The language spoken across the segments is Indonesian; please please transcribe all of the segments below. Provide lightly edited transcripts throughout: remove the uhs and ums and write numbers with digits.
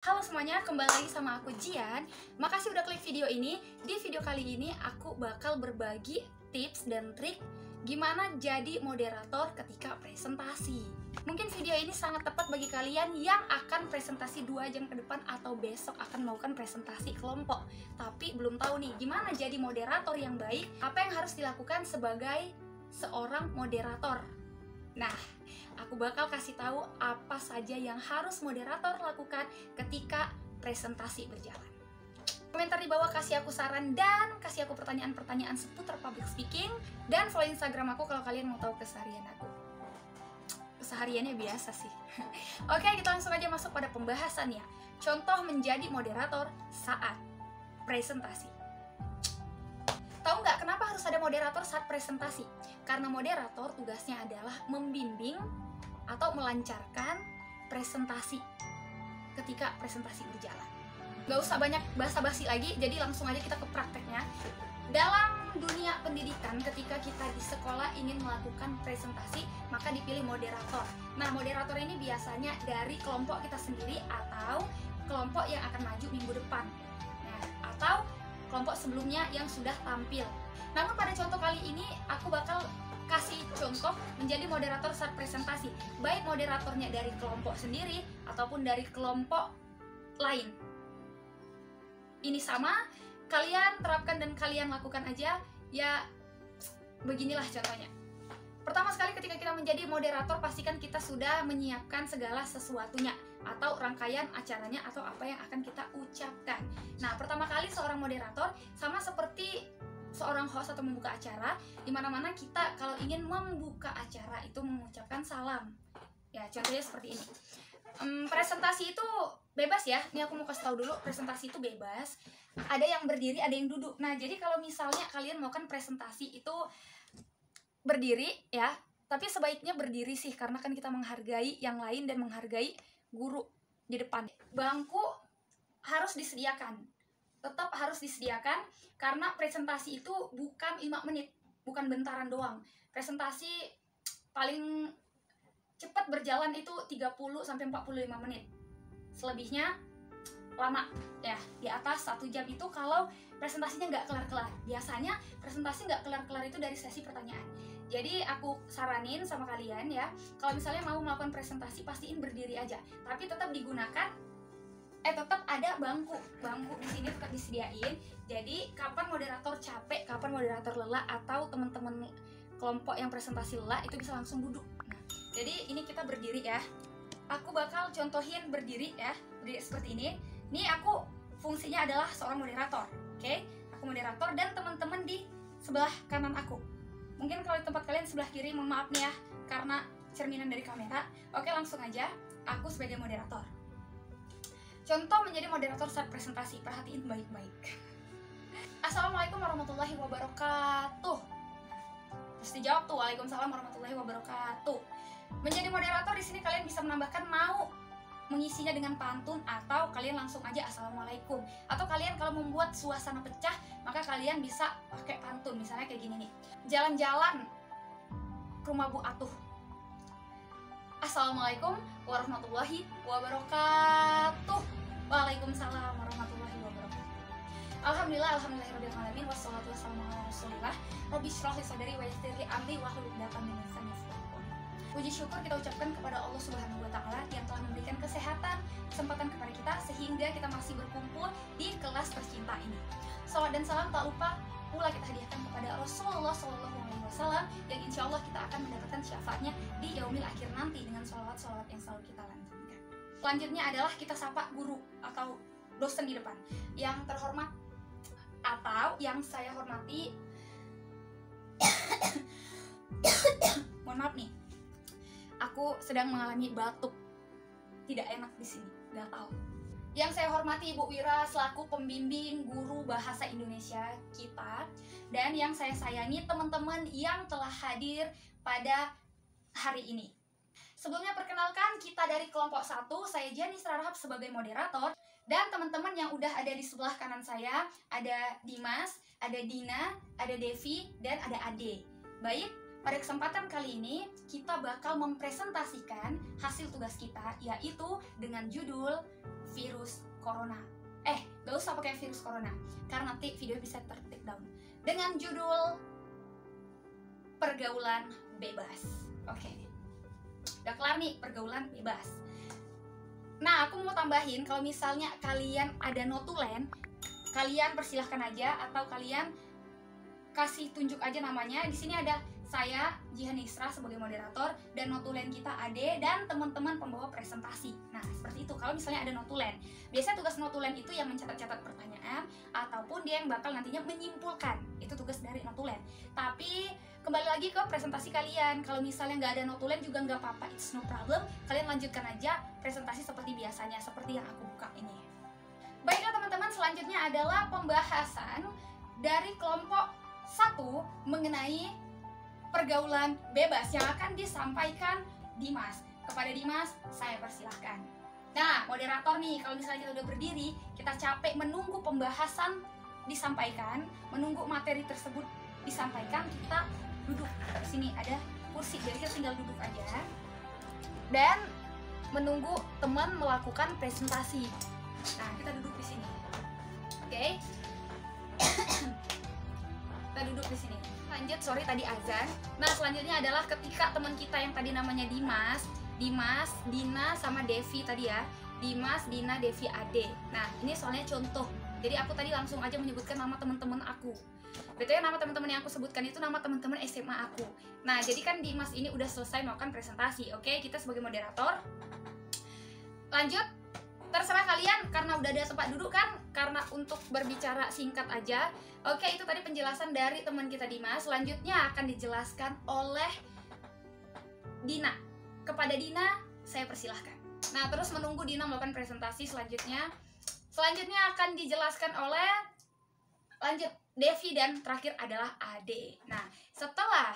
Halo semuanya, kembali lagi sama aku Jian. Makasih udah klik video ini. Di video kali ini aku bakal berbagi tips dan trik gimana jadi moderator ketika presentasi. Mungkin video ini sangat tepat bagi kalian yang akan presentasi 2 jam ke depan atau besok akan melakukan presentasi kelompok, tapi belum tahu nih gimana jadi moderator yang baik, apa yang harus dilakukan sebagai seorang moderator. Nah, aku bakal kasih tahu apa saja yang harus moderator lakukan ketika presentasi berjalan. Komentar di bawah kasih aku saran dan kasih aku pertanyaan-pertanyaan seputar public speaking, dan follow Instagram aku kalau kalian mau tahu keseharian aku. Kesehariannya biasa sih. Oke, kita langsung aja masuk pada pembahasannya. Contoh menjadi moderator saat presentasi. Tahu nggak kenapa harus ada moderator saat presentasi? Karena moderator tugasnya adalah membimbing atau melancarkan presentasi ketika presentasi berjalan. Nggak usah banyak basa-basi lagi, jadi langsung aja kita ke prakteknya. Dalam dunia pendidikan, ketika kita di sekolah ingin melakukan presentasi, maka dipilih moderator. Nah, moderator ini biasanya dari kelompok kita sendiri atau kelompok yang akan maju minggu depan. Nah, atau kelompok sebelumnya yang sudah tampil. Namun pada contoh kali ini aku bakal kasih contoh menjadi moderator saat presentasi, baik moderatornya dari kelompok sendiri ataupun dari kelompok lain. Ini sama, kalian terapkan dan kalian lakukan aja. Ya, beginilah contohnya. Pertama sekali ketika kita menjadi moderator, pastikan kita sudah menyiapkan segala sesuatunya atau rangkaian acaranya atau apa yang akan kita ucapkan. Nah, pertama kali seorang moderator sama seperti seorang host atau membuka acara, dimana-mana kita kalau ingin membuka acara itu mengucapkan salam. Ya, contohnya seperti ini. Presentasi itu bebas ya. Ini aku mau kasih tahu dulu, presentasi itu bebas. Ada yang berdiri, ada yang duduk. Nah, jadi kalau misalnya kalian melakukan presentasi itu berdiri ya, tapi sebaiknya berdiri sih, karena kan kita menghargai yang lain dan menghargai guru di depan. Bangku harus disediakan, tetap harus disediakan, karena presentasi itu bukan 5 menit, bukan bentaran doang. Presentasi paling cepat berjalan itu 30-45 menit. Selebihnya lama ya, di atas 1 jam itu kalau presentasinya nggak kelar-kelar. Biasanya presentasi nggak kelar-kelar itu dari sesi pertanyaan. Jadi aku saranin sama kalian ya, kalau misalnya mau melakukan presentasi pastiin berdiri aja, tapi tetap digunakan tetap ada bangku di sini tetap disediain. Jadi kapan moderator capek, kapan moderator lelah, atau teman-teman kelompok yang presentasi lelah, itu bisa langsung duduk. Nah, jadi ini kita berdiri ya. Aku bakal contohin berdiri ya, berdiri seperti ini. Ini aku fungsinya adalah seorang moderator, oke? Aku moderator dan teman-teman di sebelah kanan aku. Mungkin kalau di tempat kalian sebelah kiri, mohon maaf nih ya, karena cerminan dari kamera. Oke, langsung aja, aku sebagai moderator. Contoh menjadi moderator saat presentasi, perhatiin baik-baik. Assalamualaikum warahmatullahi wabarakatuh. Terus dijawab tuh, waalaikumsalam warahmatullahi wabarakatuh. Menjadi moderator di sini kalian bisa menambahkan mau mengisinya dengan pantun, atau kalian langsung aja assalamualaikum. Atau kalian kalau membuat suasana pecah, maka kalian bisa pakai pantun, misalnya kayak gini nih. Jalan-jalan ke rumah Bu Atuh. Assalamualaikum warahmatullahi wabarakatuh. Waalaikumsalam warahmatullahi wabarakatuh. Alhamdulillahirabbil alamin, wassalatu wassalamu ala Rasulillah. Rabbi shrah li sadri wa yassir li amri wahlul 'uqdatam min lisani yafqahu qawli. Puji syukur kita ucapkan kepada Allah Subhanahu wa taala yang telah memberikan kesehatan, kesempatan kepada kita sehingga kita masih berkumpul di kelas tercinta ini. Salawat dan salam tak lupa pula kita hadiahkan kepada Rasulullah SAW, yang insya Allah kita akan mendapatkan syafaatnya di yaumil akhir nanti dengan sholawat-sholawat yang selalu kita lanjutkan. Selanjutnya adalah kita sapa guru atau dosen di depan. Yang terhormat atau yang saya hormati, mohon maaf nih, aku sedang mengalami batuk, tidak enak di sini, gatal. Yang saya hormati Ibu Wira selaku pembimbing guru bahasa Indonesia kita, dan yang saya sayangi teman-teman yang telah hadir pada hari ini. Sebelumnya perkenalkan, kita dari kelompok 1, saya Janisra Rahab sebagai moderator, dan teman-teman yang udah ada di sebelah kanan saya, ada Dimas, ada Dina, ada Devi, dan ada Ade. Baik, pada kesempatan kali ini kita bakal mempresentasikan hasil tugas kita, yaitu dengan judul virus corona. Gak usah pakai virus corona, karena nanti video bisa take down. Dengan judul pergaulan bebas. Oke, udah kelar nih pergaulan bebas. Nah, aku mau tambahin, kalau misalnya kalian ada notulen, kalian persilahkan aja, atau kalian kasih tunjuk aja namanya. Di sini ada saya, Jihan Isra, sebagai moderator, dan notulen kita Ade dan teman-teman pembawa presentasi. Nah, seperti itu. Kalau misalnya ada notulen, biasanya tugas notulen itu yang mencatat-catat pertanyaan, ataupun dia yang bakal nantinya menyimpulkan. Itu tugas dari notulen. Tapi kembali lagi ke presentasi kalian. Kalau misalnya nggak ada notulen juga nggak apa-apa, it's no problem. Kalian lanjutkan aja presentasi seperti biasanya, seperti yang aku buka ini. Baiklah teman-teman, selanjutnya adalah pembahasan dari kelompok 1 mengenai pergaulan bebas yang akan disampaikan Dimas. Kepada Dimas, saya persilahkan. Nah, moderator nih, kalau misalnya kita udah berdiri, kita capek menunggu pembahasan disampaikan, menunggu materi tersebut disampaikan, kita duduk. Di sini ada kursi, jadi kita tinggal duduk aja dan menunggu teman melakukan presentasi. Nah, kita duduk di sini. Oke. Kita duduk di sini. Lanjut, sorry tadi azan. Nah, selanjutnya adalah ketika teman kita yang tadi namanya Dimas, Dina sama Devi tadi ya. Dimas, Dina, Devi, Ade. Nah, ini soalnya contoh. Jadi aku tadi langsung aja menyebutkan nama teman-teman aku. Betulnya nama teman-teman yang aku sebutkan itu nama teman-teman SMA aku. Nah, jadi kan Dimas ini udah selesai melakukan presentasi. Oke, kita sebagai moderator. Lanjut. Terserah kalian, karena udah ada tempat duduk kan, karena untuk berbicara singkat aja. Oke, itu tadi penjelasan dari teman kita Dimas. Selanjutnya akan dijelaskan oleh Dina. Kepada Dina, saya persilahkan. Nah, terus menunggu Dina melakukan presentasi selanjutnya. Selanjutnya akan dijelaskan oleh Devi, dan terakhir adalah Ade. Nah, setelah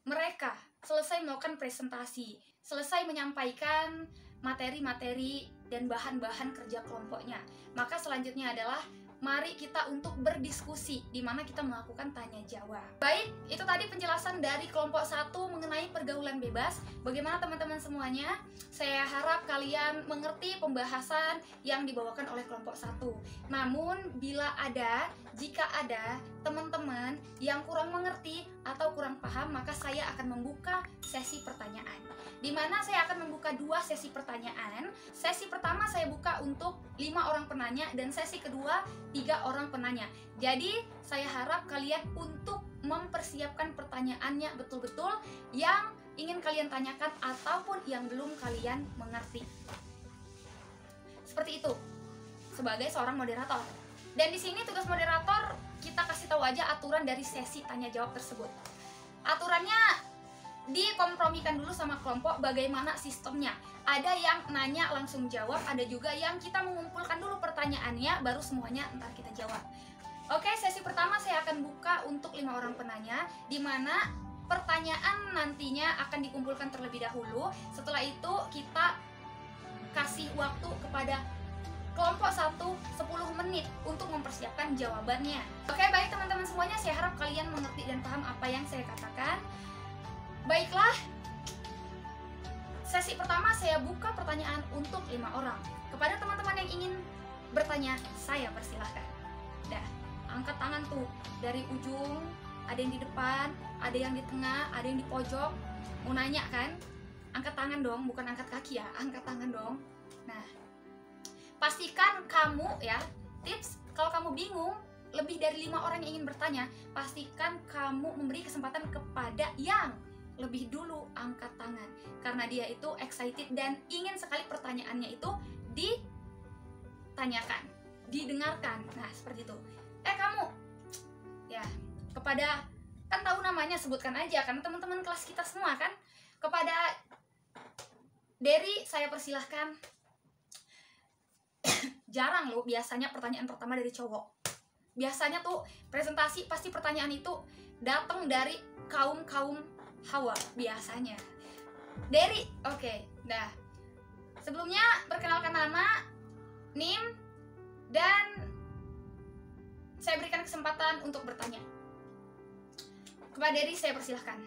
mereka selesai melakukan presentasi, selesai menyampaikan materi-materi dan bahan-bahan kerja kelompoknya, maka selanjutnya adalah mari kita untuk berdiskusi, di mana kita melakukan tanya jawab. Baik, itu tadi penjelasan dari kelompok 1 mengenai pergaulan bebas. Bagaimana teman-teman semuanya? Saya harap kalian mengerti pembahasan yang dibawakan oleh kelompok 1. Namun, jika ada teman-teman yang kurang mengerti atau kurang paham, maka saya akan membuka sesi pertanyaan, di mana saya akan membuka 2 sesi pertanyaan. Sesi pertama saya buka untuk 5 orang penanya, dan sesi kedua 3 orang penanya. Jadi saya harap kalian untuk mempersiapkan pertanyaannya betul-betul yang ingin kalian tanyakan ataupun yang belum kalian mengerti. Seperti itu sebagai seorang moderator. Dan di sini tugas moderator, kita kasih tahu aja aturan dari sesi tanya jawab tersebut. Aturannya dikompromikan dulu sama kelompok bagaimana sistemnya. Ada yang nanya langsung jawab, ada juga yang kita mengumpulkan dulu pertanyaannya, baru semuanya ntar kita jawab. Oke, sesi pertama saya akan buka untuk 5 orang penanya, di mana pertanyaan nantinya akan dikumpulkan terlebih dahulu. Setelah itu kita kasih waktu kepada kelompok 1 10 menit untuk mempersiapkan jawabannya. Oke, baik teman-teman semuanya, saya harap kalian mengerti dan paham apa yang saya katakan. Baiklah, sesi pertama saya buka pertanyaan untuk 5 orang. Kepada teman-teman yang ingin bertanya, saya persilahkan. Dah, angkat tangan tuh dari ujung, ada yang di depan, ada yang di tengah, ada yang di pojok. Mau nanya kan? Angkat tangan dong, bukan angkat kaki ya, angkat tangan dong. Nah, pastikan kamu ya, tips kalau kamu bingung, lebih dari 5 orang yang ingin bertanya, pastikan kamu memberi kesempatan kepada yang lebih dulu angkat tangan, karena dia itu excited dan ingin sekali pertanyaannya itu ditanyakan, didengarkan. Nah, seperti itu. Kamu ya, kepada, kan tahu namanya, sebutkan aja karena teman-teman kelas kita semua kan. Kepada Derry saya persilahkan. Jarang loh biasanya pertanyaan pertama dari cowok. Biasanya tuh presentasi pasti pertanyaan itu datang dari kaum Hawa biasanya. Derry, oke. Nah, sebelumnya perkenalkan nama, NIM, dan saya berikan kesempatan untuk bertanya. Kepada Derry saya persilahkan.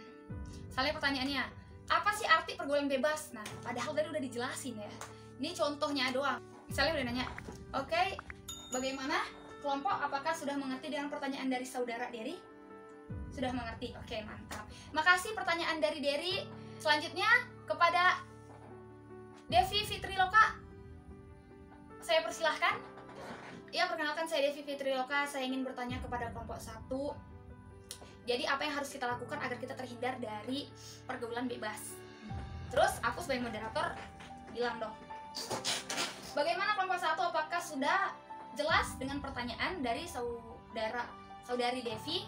Misalnya pertanyaannya, apa sih arti pergaulan bebas? Nah, padahal tadi udah dijelasin ya. Ini contohnya doang. Misalnya udah nanya, oke, bagaimana kelompok? Apakah sudah mengerti dengan pertanyaan dari saudara Dery? Sudah mengerti? Oke, mantap. Makasih pertanyaan dari Dery. Selanjutnya kepada Devi Fitriloka, saya persilahkan. Ya, perkenalkan saya Devi Fitriloka. Saya ingin bertanya kepada kelompok 1. Jadi apa yang harus kita lakukan agar kita terhindar dari pergaulan bebas? Terus aku sebagai moderator bilang dong, bagaimana kelompok 1, apakah sudah jelas dengan pertanyaan dari saudari Devi?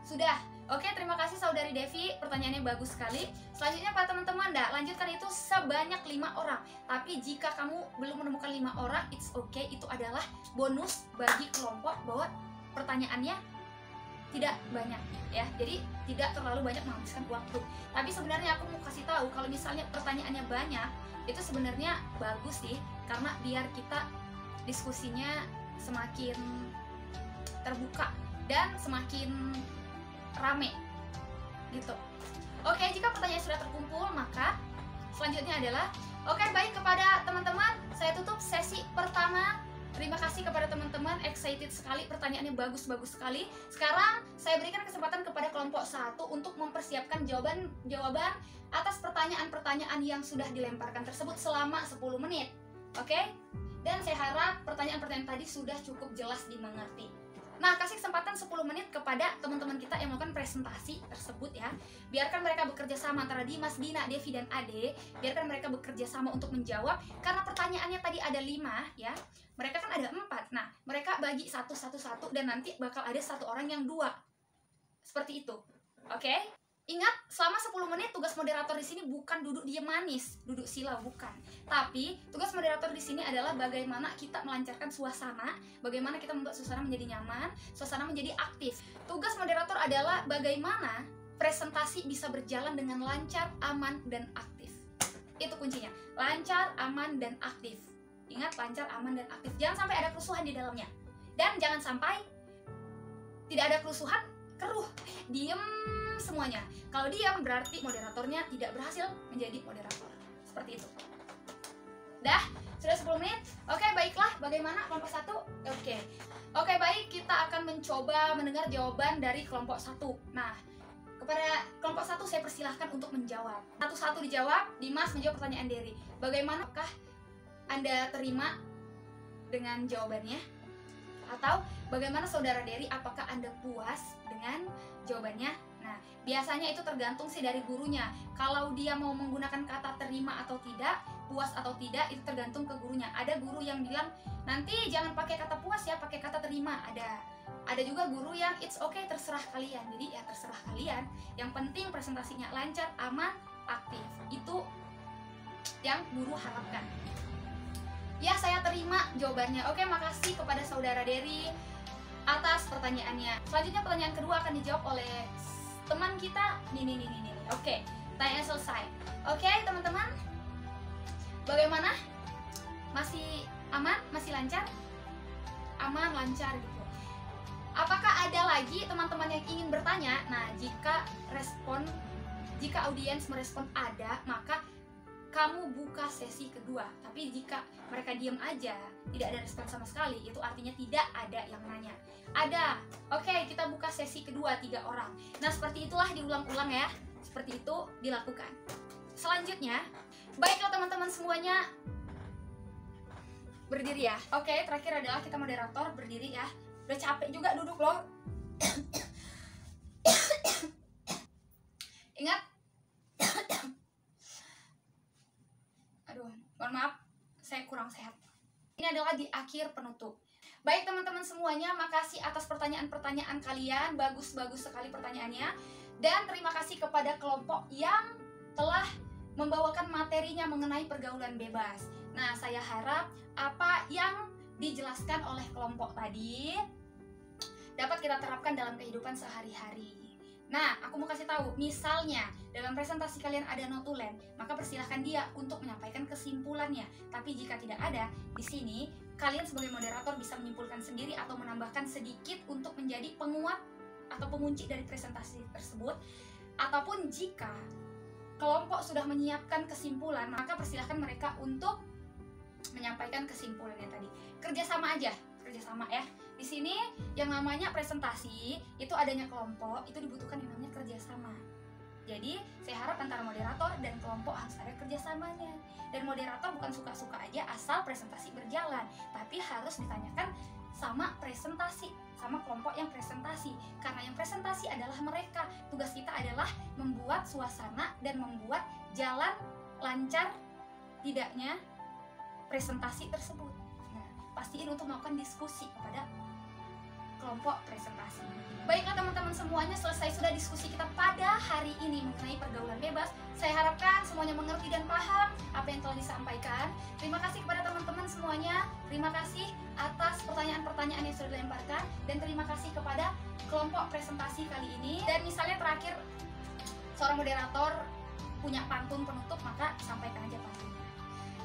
Sudah. Oke, terima kasih saudari Devi, pertanyaannya bagus sekali. Selanjutnya para teman-teman, lanjutkan itu sebanyak 5 orang. Tapi jika kamu belum menemukan 5 orang, it's okay, itu adalah bonus bagi kelompok bahwa pertanyaannya tidak banyak ya, jadi tidak terlalu banyak menghabiskan waktu. Tapi sebenarnya aku mau kasih tahu kalau misalnya pertanyaannya banyak, itu sebenarnya bagus sih, karena biar kita diskusinya semakin terbuka dan semakin rame gitu. Oke, jika pertanyaan sudah terkumpul, maka selanjutnya adalah oke, baik, kepada teman-teman saya tutup sesi pertama. Terima kasih kepada teman-teman, excited sekali, pertanyaannya bagus-bagus sekali. Sekarang saya berikan kesempatan kepada kelompok 1 untuk mempersiapkan jawaban atas pertanyaan-pertanyaan yang sudah dilemparkan tersebut selama 10 menit. Oke? Dan saya harap pertanyaan-pertanyaan tadi sudah cukup jelas dimengerti. Nah, kasih kesempatan 10 menit kepada teman-teman kita yang melakukan presentasi tersebut ya. Biarkan mereka bekerja sama antara Dimas, Dina, Devi, dan Ade. Biarkan mereka bekerja sama untuk menjawab. Karena pertanyaannya tadi ada 5 ya. Mereka kan ada 4. Nah, mereka bagi satu dan nanti bakal ada 1 orang yang 2. Seperti itu. Oke? Ingat, selama 10 menit tugas moderator di sini bukan duduk diam manis, duduk silau, bukan. Tapi tugas moderator di sini adalah bagaimana kita melancarkan suasana, bagaimana kita membuat suasana menjadi nyaman, suasana menjadi aktif. Tugas moderator adalah bagaimana presentasi bisa berjalan dengan lancar, aman, dan aktif. Itu kuncinya, lancar, aman, dan aktif. Ingat, lancar, aman, dan aktif. Jangan sampai ada kerusuhan di dalamnya. Dan jangan sampai tidak ada kerusuhan, keruh, diem semuanya. Kalau diam berarti moderatornya tidak berhasil menjadi moderator. Seperti itu. Dah, sudah 10 menit. Oke, baiklah. Bagaimana kelompok 1? Oke, baik, kita akan mencoba mendengar jawaban dari kelompok 1. Nah, kepada kelompok 1 saya persilahkan untuk menjawab. Satu-satu dijawab. Dimas menjawab pertanyaan Dery. Bagaimanakah Anda terima dengan jawabannya? Atau bagaimana saudara Dery, apakah Anda puas dengan jawabannya? Nah, biasanya itu tergantung sih dari gurunya. Kalau dia mau menggunakan kata terima atau tidak, puas atau tidak, itu tergantung ke gurunya. Ada guru yang bilang, nanti jangan pakai kata puas ya, pakai kata terima. Ada juga guru yang it's okay, terserah kalian. Jadi ya terserah kalian. Yang penting presentasinya lancar, aman, aktif. Itu yang guru harapkan. Ya, saya terima jawabannya. Oke, makasih kepada saudara Dery atas pertanyaannya. Selanjutnya pertanyaan kedua akan dijawab oleh teman kita. Nih. Oke, tanya selesai. Oke, teman-teman, bagaimana? Masih aman? Masih lancar? Aman, lancar gitu. Apakah ada lagi teman-teman yang ingin bertanya? Nah, jika audiens merespon ada, maka kamu buka sesi kedua. Tapi jika mereka diam aja, tidak ada respon sama sekali, itu artinya tidak ada yang nanya. Ada. Oke, kita buka sesi kedua 3 orang. Nah, seperti itulah diulang-ulang ya. Seperti itu dilakukan. Selanjutnya, baiklah teman-teman semuanya, berdiri ya. Oke, terakhir adalah kita moderator berdiri ya. Udah capek juga duduk loh. Ingat. Aduh, mohon maaf, saya kurang sehat. Ini adalah di akhir penutup. Baik teman-teman semuanya, makasih atas pertanyaan-pertanyaan kalian. Bagus-bagus sekali pertanyaannya. Dan terima kasih kepada kelompok yang telah membawakan materinya mengenai pergaulan bebas. Nah, saya harap apa yang dijelaskan oleh kelompok tadi dapat kita terapkan dalam kehidupan sehari-hari. Nah, aku mau kasih tahu, misalnya dalam presentasi kalian ada notulen, maka persilahkan dia untuk menyampaikan kesimpulannya. Tapi jika tidak ada, di sini kalian sebagai moderator bisa menyimpulkan sendiri atau menambahkan sedikit untuk menjadi penguat atau pengunci dari presentasi tersebut. Ataupun jika kelompok sudah menyiapkan kesimpulan, maka persilahkan mereka untuk menyampaikan kesimpulannya tadi. Kerjasama aja, kerjasama ya. Di sini yang namanya presentasi itu adanya kelompok, itu dibutuhkan yang namanya kerjasama. Jadi saya harap antara moderator dan kelompok harus ada kerjasamanya. Dan moderator bukan suka-suka aja asal presentasi berjalan, tapi harus ditanyakan sama presentasi, sama kelompok yang presentasi. Karena yang presentasi adalah mereka. Tugas kita adalah membuat suasana dan membuat jalan lancar tidaknya presentasi tersebut. Nah, pastiin untuk melakukan diskusi kepada kelompok presentasi. Baiklah teman-teman semuanya, selesai sudah diskusi kita pada hari ini mengenai pergaulan bebas. Saya harapkan semuanya mengerti dan paham apa yang telah disampaikan. Terima kasih kepada teman-teman semuanya. Terima kasih atas pertanyaan-pertanyaan yang sudah dilemparkan, dan terima kasih kepada kelompok presentasi kali ini. Dan misalnya terakhir seorang moderator punya pantun penutup, maka sampaikan aja pantunnya.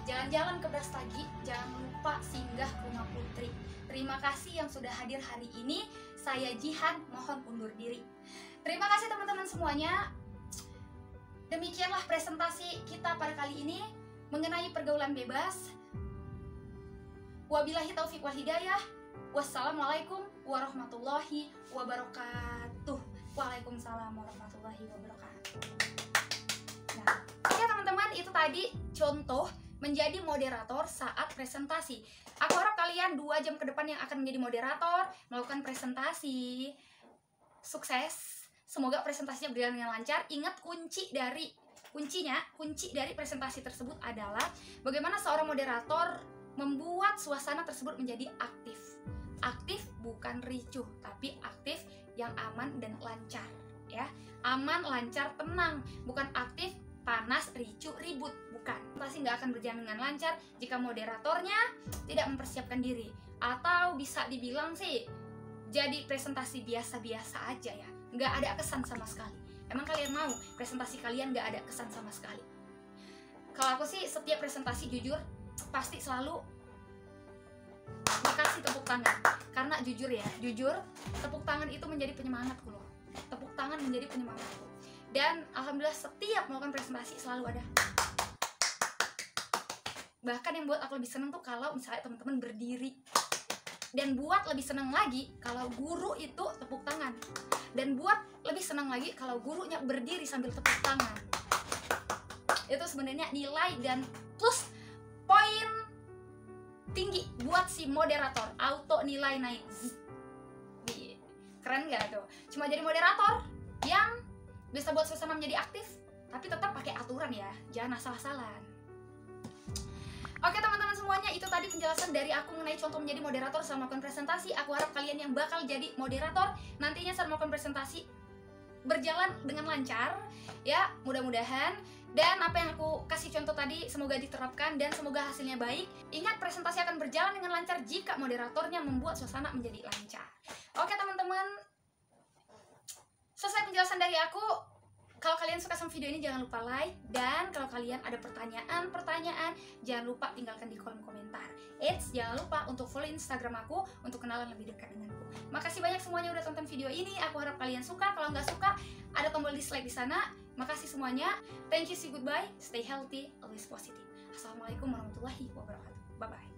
Jalan-jalan ke Brastagi, jangan lupa singgah ke rumah Putri. Terima kasih yang sudah hadir hari ini. Saya Jihan, mohon undur diri. Terima kasih teman-teman semuanya. Demikianlah presentasi kita pada kali ini mengenai pergaulan bebas. Wabillahi taufiq wal hidayah. Wassalamualaikum warahmatullahi wabarakatuh. Waalaikumsalam warahmatullahi wabarakatuh. Nah, oke teman-teman, itu tadi contoh menjadi moderator saat presentasi. Aku harap kalian 2 jam ke depan yang akan menjadi moderator, melakukan presentasi, sukses. Semoga presentasinya berjalan dengan lancar. Ingat kunci dari presentasi tersebut adalah bagaimana seorang moderator membuat suasana tersebut menjadi aktif. Aktif bukan ricuh, tapi aktif yang aman dan lancar, ya. Aman, lancar, tenang, bukan aktif panas, ricuh, ribut, bukan. Pasti nggak akan berjalan dengan lancar jika moderatornya tidak mempersiapkan diri, atau bisa dibilang sih jadi presentasi biasa-biasa aja ya, nggak ada kesan sama sekali. Emang kalian mau presentasi kalian nggak ada kesan sama sekali? Kalau aku sih setiap presentasi jujur pasti selalu dikasih tepuk tangan, karena jujur tepuk tangan itu menjadi penyemangatku loh. Tepuk tangan menjadi penyemangatku. Dan alhamdulillah setiap melakukan presentasi selalu ada. Bahkan yang buat aku lebih seneng tuh kalau misalnya teman-teman berdiri. Dan buat lebih seneng lagi kalau guru itu tepuk tangan. Dan buat lebih seneng lagi kalau gurunya berdiri sambil tepuk tangan. Itu sebenarnya nilai dan plus poin tinggi buat si moderator. Auto nilai naik. Keren gak tuh? Cuma jadi moderator yang bisa buat suasana menjadi aktif, tapi tetap pakai aturan ya, jangan asal-asalan. Oke teman-teman semuanya, itu tadi penjelasan dari aku mengenai contoh menjadi moderator saat melakukan presentasi. Aku harap kalian yang bakal jadi moderator nantinya saat melakukan presentasi berjalan dengan lancar, ya, mudah-mudahan. Dan apa yang aku kasih contoh tadi semoga diterapkan dan semoga hasilnya baik. Ingat, presentasi akan berjalan dengan lancar jika moderatornya membuat suasana menjadi lancar. Oke teman-teman, selesai penjelasan dari aku. Kalau kalian suka sama video ini jangan lupa like, dan kalau kalian ada pertanyaan jangan lupa tinggalkan di kolom komentar. Jangan lupa untuk follow Instagram aku untuk kenalan lebih dekat denganku. Makasih banyak semuanya udah tonton video ini. Aku harap kalian suka. Kalau nggak suka, ada tombol dislike di sana. Makasih semuanya. Thank you, see goodbye, stay healthy, always positive. Assalamualaikum warahmatullahi wabarakatuh. Bye bye.